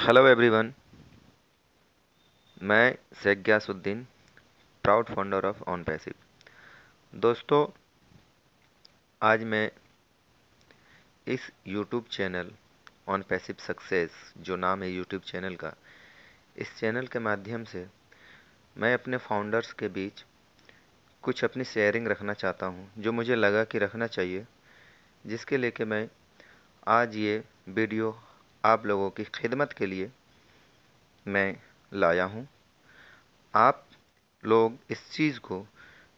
Hello everyone. मैं Sheikh Gayasuddin, proud founder of on passive. दोस्तों, आज मैं इस YouTube channel on passive success, जो नाम है यूट्यूब चैनल का, इस चैनल के माध्यम से मैं अपने फाउंडर्स के बीच कुछ अपनी शेयरिंग रखना चाहता हूं, जो मुझे लगा कि रखना चाहिए, जिसके लेके मैं आज ये वीडियो आप लोगों की खिदमत के लिए मैं लाया हूं। आप लोग इस चीज़ को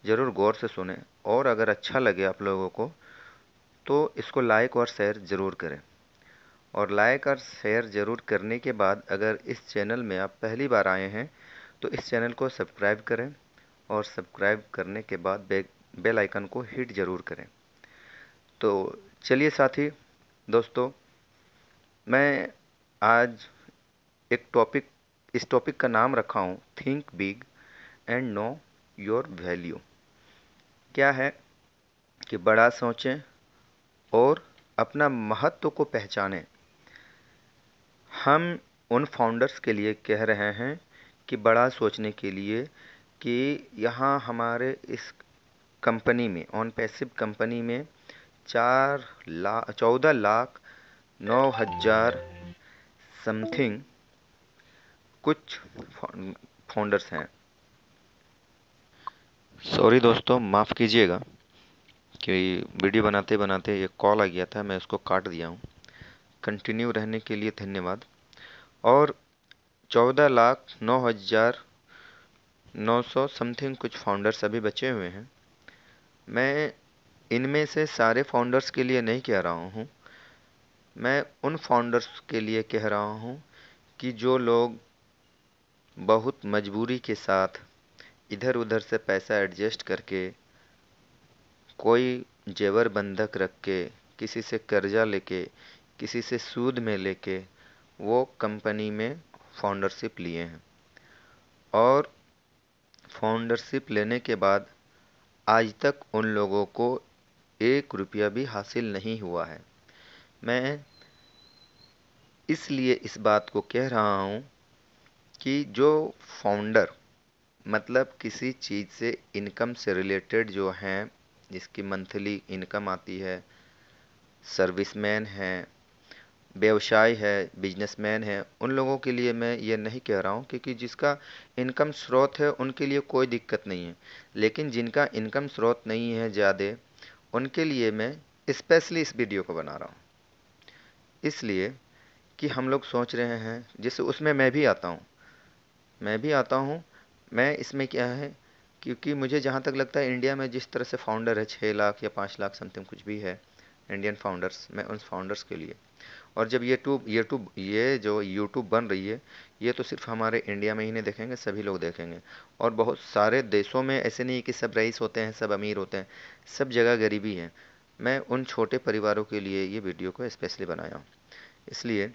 ज़रूर गौर से सुने और अगर अच्छा लगे आप लोगों को तो इसको लाइक और शेयर ज़रूर करें। और लाइक और शेयर ज़रूर करने के बाद अगर इस चैनल में आप पहली बार आए हैं तो इस चैनल को सब्सक्राइब करें और सब्सक्राइब करने के बाद बेल आइकन को हिट ज़रूर करें। तो चलिए साथी दोस्तों, मैं आज एक टॉपिक इस टॉपिक का नाम रखा हूँ think big and know your value. क्या है कि बड़ा सोचें और अपना महत्व को पहचानें। हम उन फाउंडर्स के लिए कह रहे हैं कि बड़ा सोचने के लिए कि यहाँ हमारे इस कंपनी में, ऑन पैसिव कंपनी में 14,09,000 समथिंग कुछ फाउंडर्स हैं। सॉरी दोस्तों, माफ़ कीजिएगा कि वीडियो बनाते बनाते एक कॉल आ गया था, मैं उसको काट दिया हूँ। कंटिन्यू रहने के लिए धन्यवाद। और 14,09,900 समथिंग कुछ फाउंडर्स अभी बचे हुए हैं। मैं इनमें से सारे फाउंडर्स के लिए नहीं कह रहा हूँ, मैं उन फाउंडर्स के लिए कह रहा हूँ कि जो लोग बहुत मजबूरी के साथ इधर उधर से पैसा एडजस्ट करके, कोई जेवर बंधक रख के, किसी से कर्जा लेके, किसी से सूद में लेके वो कंपनी में फाउंडरशिप लिए हैं और फाउंडरशिप लेने के बाद आज तक उन लोगों को 1 रुपया भी हासिल नहीं हुआ है। मैं इसलिए इस बात को कह रहा हूँ कि जो फाउंडर, मतलब किसी चीज़ से इनकम से रिलेटेड जो हैं, जिसकी मंथली इनकम आती है, सर्विसमैन हैं, व्यवसाय है, बिजनेसमैन है, उन लोगों के लिए मैं ये नहीं कह रहा हूँ, क्योंकि जिसका इनकम स्रोत है उनके लिए कोई दिक्कत नहीं है। लेकिन जिनका इनकम स्रोत नहीं है ज़्यादा, उनके लिए मैं स्पेशली इस वीडियो को बना रहा हूँ। इसलिए कि हम लोग सोच रहे हैं, जैसे उसमें मैं भी आता हूँ। मैं इसमें क्या है, क्योंकि मुझे जहाँ तक लगता है इंडिया में जिस तरह से फाउंडर है, 6 लाख या 5 लाख समथिंग कुछ भी है इंडियन फाउंडर्स, मैं उन फाउंडर्स के लिए। और जब ये जो यूट्यूब बन रही है, ये तो सिर्फ हमारे इंडिया में ही नहीं देखेंगे, सभी लोग देखेंगे। और बहुत सारे देशों में ऐसे नहीं कि सब रईस होते हैं, सब अमीर होते हैं, सब जगह गरीबी है। मैं उन छोटे परिवारों के लिए ये वीडियो को स्पेशली बनाया हूँ, इसलिए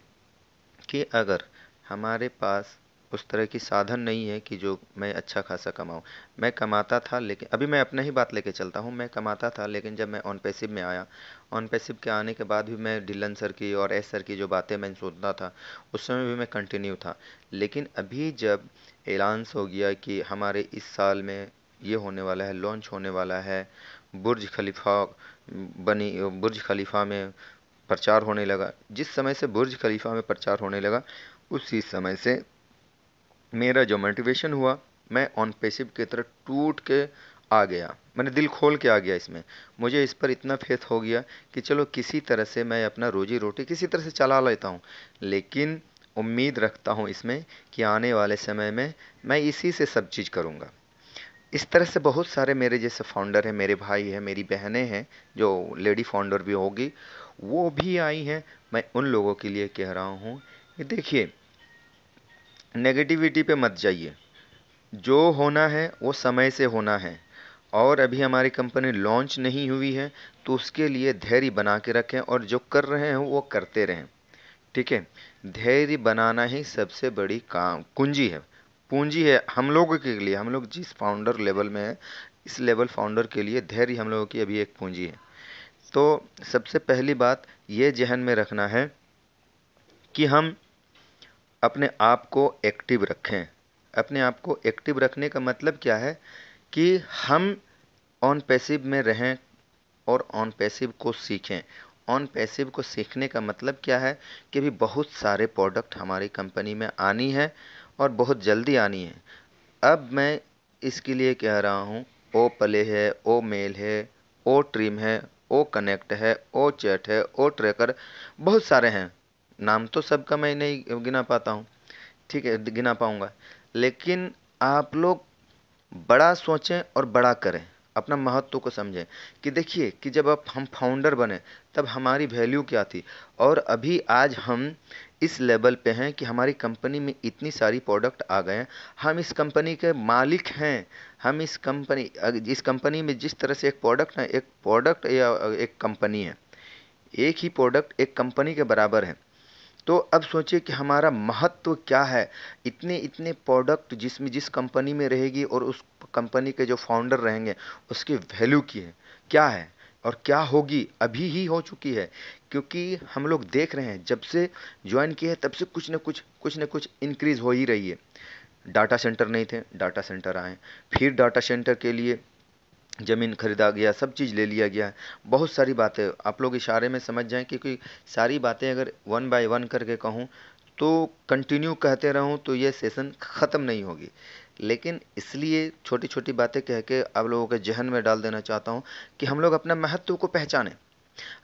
कि अगर हमारे पास उस तरह की साधन नहीं है कि जो मैं अच्छा खासा कमाऊँ। मैं कमाता था, लेकिन अभी मैं अपना ही बात लेके चलता हूँ। मैं कमाता था, लेकिन जब मैं ऑन पैसिव में आया, ऑन पैसिव के आने के बाद भी मैं ढिल्लन सर की और एस सर की जो बातें मैं सुनता था, उस समय भी मैं कंटिन्यू था। लेकिन अभी जब ऐलान्स हो गया कि हमारे इस साल में ये होने वाला है, लॉन्च होने वाला है, बुर्ज खलीफा बुर्ज खलीफा में प्रचार होने लगा। जिस समय से बुर्ज खलीफा में प्रचार होने लगा, उसी समय से मेरा जो मोटिवेशन हुआ, मैं ऑन पैसिव की तरफ टूट के आ गया। मैंने दिल खोल के आ गया इसमें। मुझे इस पर इतना फेथ हो गया कि चलो किसी तरह से मैं अपना रोजी रोटी किसी तरह से चला लेता हूँ। लेकिन उम्मीद रखता हूँ इसमें कि आने वाले समय में मैं इसी से सब चीज़ करूँगा। इस तरह से बहुत सारे मेरे जैसे फाउंडर हैं, मेरे भाई हैं, मेरी बहनें हैं, जो लेडी फाउंडर भी होगी, वो भी आई हैं। मैं उन लोगों के लिए कह रहा हूँ कि देखिए, नेगेटिविटी पे मत जाइए। जो होना है वो समय से होना है। और अभी हमारी कंपनी लॉन्च नहीं हुई है, तो उसके लिए धैर्य बना के रखें और जो कर रहे हैं वो करते रहें। ठीक है, धैर्य बनाना ही सबसे बड़ी काम कुंजी है, पूंजी है हम लोगों के लिए। हम लोग जिस फाउंडर लेवल में है, इस लेवल फाउंडर के लिए धैर्य हम लोगों की अभी एक पूंजी है। तो सबसे पहली बात ये जहन में रखना है कि हम अपने आप को एक्टिव रखें। अपने आप को एक्टिव रखने का मतलब क्या है कि हम ऑन पैसिव में रहें और ऑन पैसिव को सीखें। ऑन पैसिव को सीखने का मतलब क्या है कि अभी बहुत सारे प्रोडक्ट हमारी कंपनी में आनी है और बहुत जल्दी आनी है। अब मैं इसके लिए कह रहा हूँ, ओ प्ले है, ओ मेल है, ओ ट्रिम है, ओ कनेक्ट है, ओ चैट है, ओ ट्रैकर, बहुत सारे हैं। नाम तो सबका मैं नहीं गिना पाता हूँ, ठीक है, गिना पाऊंगा। लेकिन आप लोग बड़ा सोचें और बड़ा करें, अपना महत्व को समझें। कि देखिए कि जब आप हम फाउंडर बने तब हमारी वैल्यू क्या थी, और अभी आज हम इस लेवल पे हैं कि हमारी कंपनी में इतनी सारी प्रोडक्ट आ गए हैं, हम इस कंपनी के मालिक हैं। हम इस कंपनी में जिस तरह से एक प्रोडक्ट है, एक प्रोडक्ट या एक कंपनी है, एक ही प्रोडक्ट एक कंपनी के बराबर है। तो अब सोचिए कि हमारा महत्व क्या है। इतने इतने प्रोडक्ट जिसमें जिस कंपनी में रहेगी और उस कंपनी के जो फाउंडर रहेंगे उसकी वैल्यू की है, क्या है और क्या होगी, अभी ही हो चुकी है। क्योंकि हम लोग देख रहे हैं जब से ज्वाइन किए हैं तब से कुछ न कुछ इंक्रीज हो ही रही है। डाटा सेंटर नहीं थे, डाटा सेंटर आए, फिर डाटा सेंटर के लिए ज़मीन खरीदा गया, सब चीज़ ले लिया गया है। बहुत सारी बातें आप लोग इशारे में समझ जाएं, क्योंकि सारी बातें अगर वन बाय वन करके कहूँ तो कंटिन्यू कहते रहूँ तो ये सेशन ख़त्म नहीं होगी। लेकिन इसलिए छोटी छोटी बातें कह के आप लोगों के जहन में डाल देना चाहता हूँ कि हम लोग अपना महत्व को पहचानें।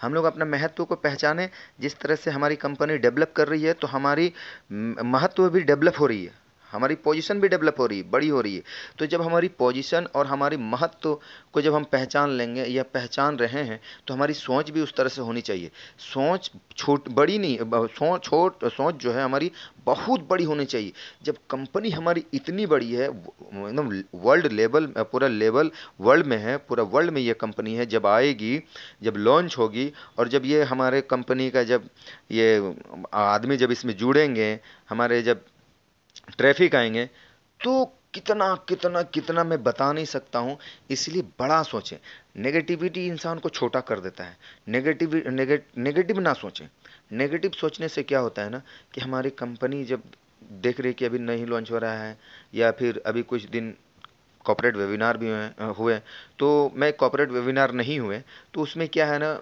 हम लोग अपना महत्व को पहचानें। जिस तरह से हमारी कंपनी डेवलप कर रही है तो हमारी महत्व भी डेवलप हो रही है, हमारी पोजीशन भी डेवलप हो रही है, बड़ी हो रही है। तो जब हमारी पोजीशन और हमारी महत्व को जब हम पहचान लेंगे या पहचान रहे हैं तो हमारी सोच भी उस तरह से होनी चाहिए। सोच छोट बड़ी नहीं, सोच जो है हमारी बहुत बड़ी होनी चाहिए। जब कंपनी हमारी इतनी बड़ी है, एकदम वर्ल्ड लेवल, पूरा लेवल वर्ल्ड में है, पूरा वर्ल्ड में ये कंपनी है, जब आएगी, जब लॉन्च होगी और जब ये हमारे कंपनी का जब ये आदमी जब इसमें जुड़ेंगे, हमारे जब ट्रैफिक आएंगे, तो कितना कितना कितना मैं बता नहीं सकता हूँ। इसलिए बड़ा सोचें। नेगेटिविटी इंसान को छोटा कर देता है। नेगेटिव ना सोचें। नेगेटिव सोचने से क्या होता है ना कि हमारी कंपनी जब देख रही है कि अभी नहीं लॉन्च हो रहा है, या फिर अभी कुछ दिन कॉर्पोरेट वेबिनार भी हुए, तो मैं कॉर्पोरेट वेबिनार नहीं हुए तो उसमें क्या है ना,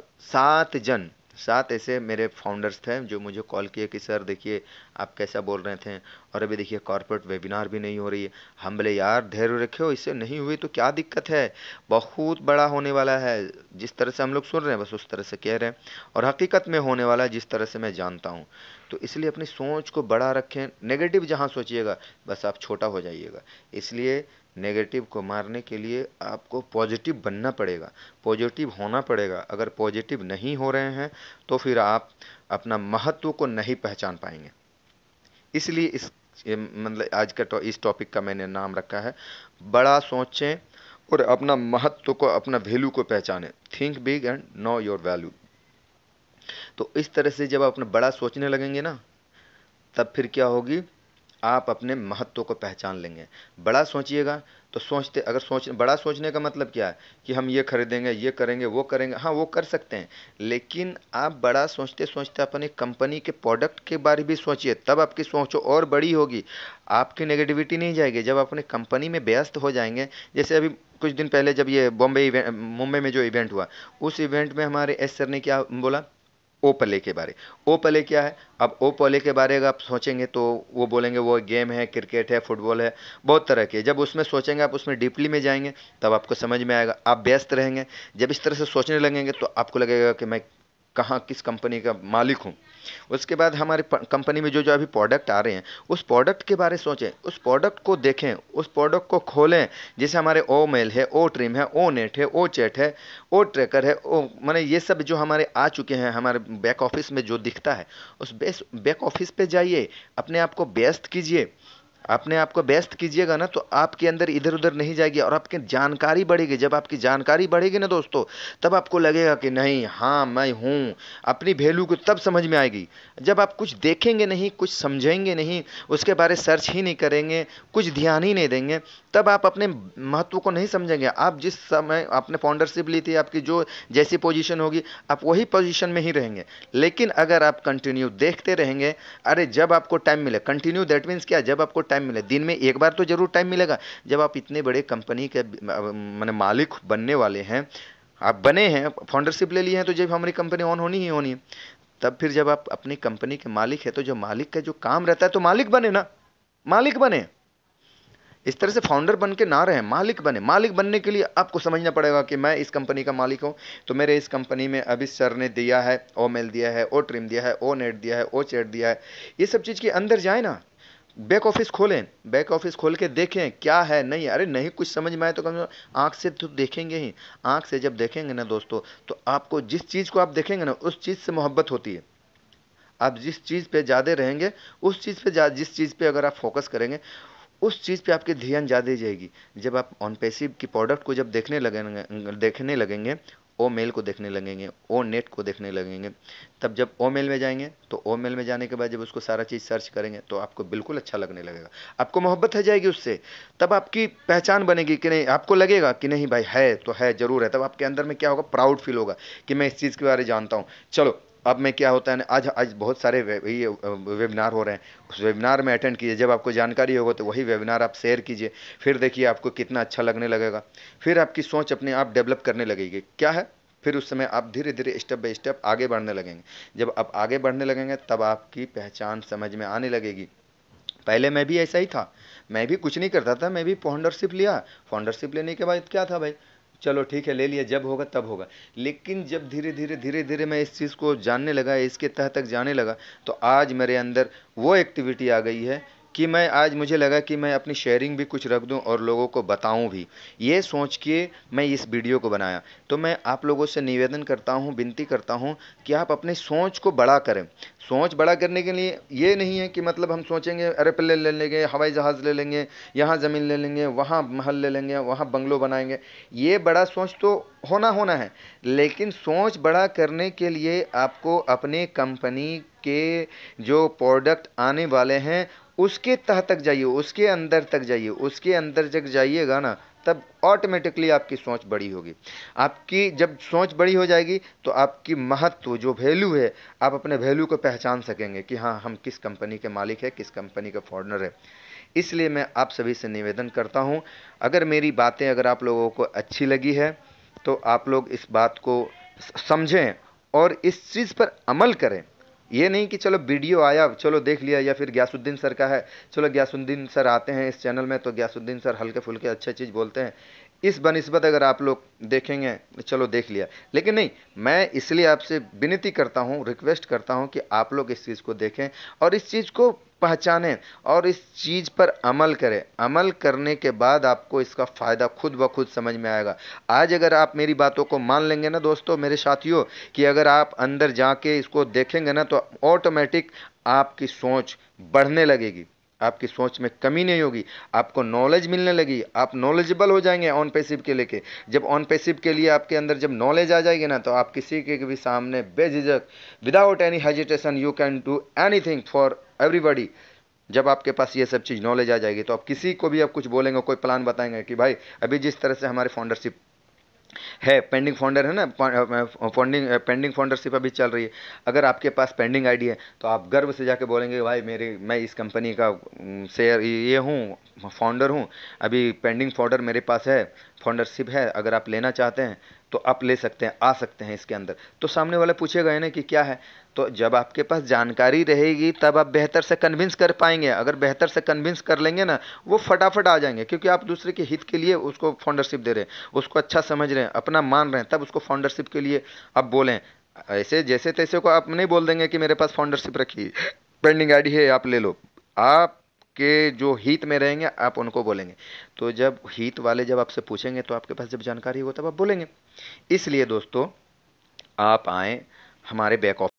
7 ऐसे मेरे फाउंडर्स थे जो मुझे कॉल किए कि सर देखिए आप कैसा बोल रहे थे, और अभी देखिए कॉर्पोरेट वेबिनार भी नहीं हो रही है। हम बोले यार धैर्य रखो, इससे नहीं हुई तो क्या दिक्कत है, बहुत बड़ा होने वाला है। जिस तरह से हम लोग सुन रहे हैं बस उस तरह से कह रहे हैं, और हकीकत में होने वाला है जिस तरह से मैं जानता हूँ। तो इसलिए अपनी सोच को बड़ा रखें। नेगेटिव जहाँ सोचिएगा बस आप छोटा हो जाइएगा। इसलिए नेगेटिव को मारने के लिए आपको पॉजिटिव बनना पड़ेगा, पॉजिटिव होना पड़ेगा। अगर पॉजिटिव नहीं हो रहे हैं तो फिर आप अपना महत्व को नहीं पहचान पाएंगे। इसलिए मतलब आज का इस टॉपिक का मैंने नाम रखा है, बड़ा सोचें और अपना महत्व को, अपना वैल्यू को पहचानें। Think big and know your value. तो इस तरह से जब आप अपना बड़ा सोचने लगेंगे ना, तब फिर क्या होगी, आप अपने महत्व को पहचान लेंगे। बड़ा सोचिएगा तो सोचते, अगर बड़ा सोचने का मतलब क्या है कि हम ये खरीदेंगे, ये करेंगे, वो करेंगे, हाँ वो कर सकते हैं। लेकिन आप बड़ा सोचते सोचते अपनी कंपनी के प्रोडक्ट के बारे भी सोचिए, तब आपकी सोच और बड़ी होगी। आपकी नेगेटिविटी नहीं जाएगी जब आप अपनी कंपनी में व्यस्त हो जाएंगे। जैसे अभी कुछ दिन पहले जब ये मुंबई में जो इवेंट हुआ, उस इवेंट में हमारे एस सर ने क्या बोला, ओपले के बारे। ओपले क्या है, अब ओपले के बारे अगर आप सोचेंगे तो वो बोलेंगे वो गेम है, क्रिकेट है, फुटबॉल है, बहुत तरह के। जब उसमें सोचेंगे, आप उसमें डीपली में जाएंगे, तब आपको समझ में आएगा। आप व्यस्त रहेंगे, जब इस तरह से सोचने लगेंगे तो आपको लगेगा कि मैं कहाँ किस कंपनी का मालिक हूँ। उसके बाद हमारे कंपनी में जो जो अभी प्रोडक्ट आ रहे हैं उस प्रोडक्ट के बारे सोचें, उस प्रोडक्ट को देखें, उस प्रोडक्ट को खोलें। जैसे हमारे ओ मेल है, ओ ट्रिम है, ओ नेट है, ओ चैट है, ओ ट्रैकर है, ओ माने ये सब जो हमारे आ चुके हैं हमारे बैक ऑफिस में जो दिखता है, उस बैक ऑफिस पे जाइए, अपने आप को व्यस्त कीजिए, अपने आप को व्यस्त कीजिएगा ना, तो आपके अंदर इधर उधर नहीं जाएगी और आपकी जानकारी बढ़ेगी। जब आपकी जानकारी बढ़ेगी ना दोस्तों, तब आपको लगेगा कि नहीं, हाँ मैं हूँ। अपनी वैल्यू को तब समझ में आएगी जब आप कुछ देखेंगे नहीं, कुछ समझेंगे नहीं, उसके बारे सर्च ही नहीं करेंगे, कुछ ध्यान ही नहीं देंगे, तब आप अपने महत्व को नहीं समझेंगे। आप जिस समय आपने फाउंडरशिप ली थी, आपकी जो जैसी पोजीशन होगी, आप वही पोजीशन में ही रहेंगे। लेकिन अगर आप कंटिन्यू देखते रहेंगे, अरे जब आपको टाइम मिले, कंटिन्यू दैट मीन्स क्या, जब आपको टाइम मिले, दिन में एक बार तो जरूर टाइम मिलेगा। जब आप इतने बड़े कंपनी के माने मालिक बनने वाले हैं, आप बने हैं, फाउंडरशिप ले लिए हैं, तो जब हमारी कंपनी ऑन होनी ही होनी है। तब फिर जब आप अपनी कंपनी के मालिक है, तो जो मालिक का जो काम रहता है, तो मालिक बने ना, मालिक बने। इस तरह से फाउंडर बन के ना रहे, मालिक बने। मालिक बनने के लिए आपको समझना पड़ेगा कि मैं इस कंपनी का मालिक हूं, तो मेरे इस कंपनी में अभी सर ने दिया है, ओ मेल दिया है, ओ ट्रिम दिया है, ओ नेट दिया है, ओ चैट दिया है, ये सब चीज के अंदर जाए ना, बैक ऑफिस खोलें, बैक ऑफिस खोल के देखें क्या है। नहीं, अरे नहीं कुछ समझ में आए तो कम से कम आंख से तो देखेंगे ही। आंख से जब देखेंगे ना दोस्तों, तो आपको जिस चीज को आप देखेंगे ना, उस चीज से मोहब्बत होती है। आप जिस चीज पे ज्यादा रहेंगे, उस चीज पे जिस चीज पे अगर आप फोकस करेंगे, उस चीज पे आपकी ध्यान ज्यादा जाएगी। जब आप ऑन पैसिव की प्रोडक्ट को जब देखने लगेंगे, ओ मेल को देखने लगेंगे, ओ नेट को देखने लगेंगे, तब जब ओ मेल में जाएंगे, तो ओ मेल में जाने के बाद जब उसको सारा चीज़ सर्च करेंगे, तो आपको बिल्कुल अच्छा लगने लगेगा, आपको मोहब्बत हो जाएगी उससे। तब आपकी पहचान बनेगी कि नहीं, आपको लगेगा कि नहीं भाई है तो है, जरूर है। तब आपके अंदर में क्या होगा, प्राउड फील होगा कि मैं इस चीज़ के बारे में जानता हूँ। चलो अब मैं क्या होता है ना, आज आज बहुत सारे वेबिनार हो रहे हैं, उस वेबिनार में अटेंड कीजिए। जब आपको जानकारी होगा तो वही वेबिनार आप शेयर कीजिए, फिर देखिए आपको कितना अच्छा लगने लगेगा। फिर आपकी सोच अपने आप डेवलप करने लगेगी। क्या है, फिर उस समय आप धीरे धीरे स्टेप बाय स्टेप आगे बढ़ने लगेंगे। जब आप आगे बढ़ने लगेंगे, तब आपकी पहचान समझ में आने लगेगी। पहले मैं भी ऐसा ही था, मैं भी कुछ नहीं करता था, मैं भी फाउंडरशिप लिया। फाउंडरशिप लेने के बाद क्या था भाई, चलो ठीक है ले लिया, जब होगा तब होगा। लेकिन जब धीरे धीरे मैं इस चीज़ को जानने लगा, इसके तह तक जाने लगा, तो आज मेरे अंदर वो एक्टिविटी आ गई है कि मैं आज मुझे लगा कि मैं अपनी शेयरिंग भी कुछ रख दूं और लोगों को बताऊं भी। ये सोच के मैं इस वीडियो को बनाया। तो मैं आप लोगों से निवेदन करता हूं, विनती करता हूं कि आप अपनी सोच को बड़ा करें। सोच बड़ा करने के लिए ये नहीं है कि मतलब हम सोचेंगे एरोप्लेन ले लेंगे, हवाई जहाज़ ले लेंगे, यहाँ ज़मीन ले लेंगे, वहाँ महल ले लेंगे, वहाँ बंगलो बनाएंगे। ये बड़ा सोच तो होना होना है, लेकिन सोच बड़ा करने के लिए आपको अपने कंपनी के जो प्रोडक्ट आने वाले हैं, उसके तह तक जाइए, उसके अंदर तक जाइए। उसके अंदर तक जाइएगा ना, तब ऑटोमेटिकली आपकी सोच बड़ी होगी। आपकी जब सोच बड़ी हो जाएगी, तो आपकी महत्व जो वैल्यू है, आप अपने वैल्यू को पहचान सकेंगे कि हाँ हम किस कंपनी के मालिक है, किस कंपनी का फाउंडर है। इसलिए मैं आप सभी से निवेदन करता हूँ, अगर मेरी बातें अगर आप लोगों को अच्छी लगी है, तो आप लोग इस बात को समझें और इस चीज़ पर अमल करें। ये नहीं कि चलो वीडियो आया चलो देख लिया, या फिर ग्यासुद्दीन सर का है, चलो ग्यासुद्दीन सर आते हैं इस चैनल में, तो ग्यासुद्दीन सर हल्के फुल्के अच्छे चीज़ बोलते हैं, इस बनिस्बत अगर आप लोग देखेंगे, चलो देख लिया। लेकिन नहीं, मैं इसलिए आपसे विनती करता हूँ, रिक्वेस्ट करता हूँ कि आप लोग इस चीज़ को देखें और इस चीज़ को पहचानें और इस चीज़ पर अमल करें। अमल करने के बाद आपको इसका फ़ायदा खुद ब खुद समझ में आएगा। आज अगर आप मेरी बातों को मान लेंगे ना दोस्तों, मेरे साथियों, कि अगर आप अंदर जाके इसको देखेंगे ना, तो ऑटोमेटिक आपकी सोच बढ़ने लगेगी, आपकी सोच में कमी नहीं होगी, आपको नॉलेज मिलने लगी, आप नॉलेजेबल हो जाएंगे ऑन पैसिव के लेके। जब ऑन पैसिव के लिए आपके अंदर जब नॉलेज आ जाएगी ना, तो आप किसी के भी सामने बेझिझक, without any hesitation, you can do anything for everybody. जब आपके पास ये सब चीज़ नॉलेज आ जाएगी, तो आप किसी को भी आप कुछ बोलेंगे, कोई प्लान बताएंगे कि भाई अभी जिस तरह से हमारे फाउंडरशिप है, पेंडिंग फाउंडर है ना, फंडिंग पेंडिंग फाउंडरशिप अभी चल रही है, अगर आपके पास पेंडिंग आईडी है, तो आप गर्व से जाके बोलेंगे भाई मैं इस कंपनी का शेयर ये हूँ, फाउंडर हूँ, अभी पेंडिंग फाउंडर मेरे पास है, फाउंडरशिप है, अगर आप लेना चाहते हैं तो आप ले सकते हैं, आ सकते हैं इसके अंदर। तो सामने वाला पूछेगा है ना कि क्या है। तो जब आपके पास जानकारी रहेगी, तब आप बेहतर से कन्विंस कर पाएंगे। अगर बेहतर से कन्विंस कर लेंगे ना, वो फटाफट आ जाएंगे, क्योंकि आप दूसरे के हित के लिए उसको फाउंडरशिप दे रहे हैं, उसको अच्छा समझ रहे हैं, अपना मान रहे हैं, तब उसको फाउंडरशिप के लिए आप बोलें। ऐसे जैसे तैसे को आप नहीं बोल देंगे कि मेरे पास फाउंडरशिप रखी, पेंडिंग आईडी है आप ले लो। आप के जो हित में रहेंगे आप उनको बोलेंगे। तो जब हित वाले जब आपसे पूछेंगे, तो आपके पास जब जानकारी हो तब आप बोलेंगे। इसलिए दोस्तों, आप आए हमारे बैक ऑफिस